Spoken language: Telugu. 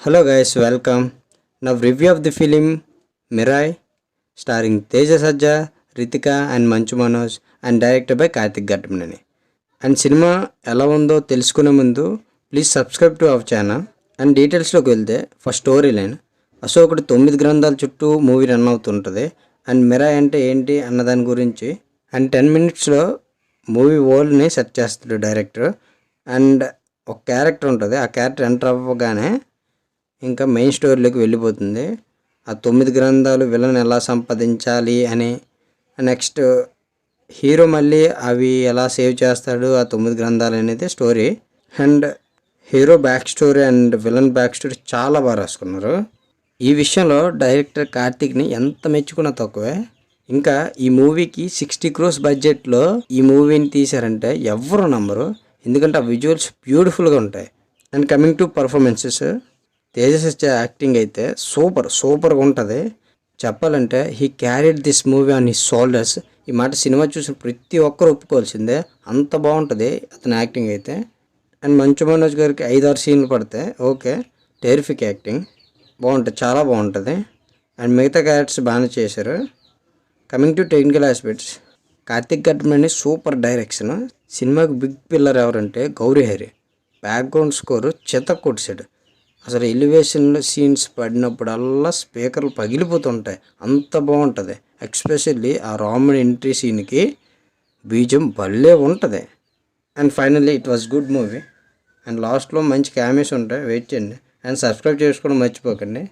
Hello guys, welcome. Now review of the film Mirai, starring Teja Sajja, Ritika and Manchu Manoj and directed by Karthik Gattamneni. And cinema ఎలా ఉందో తెలుసుకునే ముందు please subscribe to our channel. And డీటెయిల్స్లోకి వెళ్తే ఫస్ట్ స్టోరీ లైన్. అశోకుడు 9 గ్రంథాల చుట్టూ మూవీ రన్ అవుతుంటుంది. అండ్ మిరాయ్ అంటే ఏంటి అన్నదాని గురించి అండ్ 10 minutesలో మూవీ వరల్డ్ని సెట్ చేస్తాడు డైరెక్టర్. అండ్ ఒక క్యారెక్టర్ ఉంటుంది, ఆ క్యారెక్టర్ ఎంటర్ అవ్వగానే ఇంకా మెయిన్ స్టోరీలోకి వెళ్ళిపోతుంది. ఆ 9 గ్రంథాలు విలన్ ఎలా సంపాదించాలి అని, నెక్స్ట్ హీరో మళ్ళీ అవి ఎలా సేవ్ చేస్తాడు ఆ 9 గ్రంథాలు అనేది story. And hero back story and villain back story చాలా బాగా రాసుకున్నారు. ఈ విషయంలో డైరెక్టర్ కార్తిక్ని ఎంత మెచ్చుకున్నా తక్కువే. ఇంకా ఈ మూవీకి 60 crores బడ్జెట్లో ఈ మూవీని తీశారంటే ఎవరు నమ్మరు, ఎందుకంటే ఆ విజువల్స్ బ్యూటిఫుల్గా ఉంటాయి. And coming to performances, Tejas acting అయితే సూపర్గా ఉంటుంది. చెప్పాలంటే he carried this movie on his shoulders. ఈ మాట సినిమా చూసిన ప్రతి ఒక్కరు ఒప్పుకోవాల్సిందే, అంత బాగుంటుంది అతని యాక్టింగ్ అయితే. అండ్ మంచు మనోజ్ గారికి 5-6 సీన్లు పడతాయి, ఓకే, టెరిఫిక్ యాక్టింగ్ బాగుంటుంది, చాలా బాగుంటుంది. అండ్ మిగతా క్యారెక్టర్స్ బాగానే చేశారు. Coming to technical aspects, Karthik Ghattamaneni super direction. సినిమాకి బిగ్ పిల్లర్ ఎవరంటే గౌరీ హరి. బ్యాక్గ్రౌండ్ స్కోరు చెత్త కొట్టాడు. అసలు ఎలివేషన్లో సీన్స్ పడినప్పుడల్లా స్పీకర్లు పగిలిపోతుంటాయి, అంత బాగుంటుంది. ఎక్స్పెషల్లీ ఆ రాముడి ఎంట్రీ సీన్కి బీజం భలే ఉంటుంది. And finally it was good movie. And లాస్ట్లో మంచి క్యామియోస్ ఉంటాయి, వెయిట్ చేయండి. అండ్ సబ్స్క్రైబ్ చేసుకోవడం మర్చిపోకండి.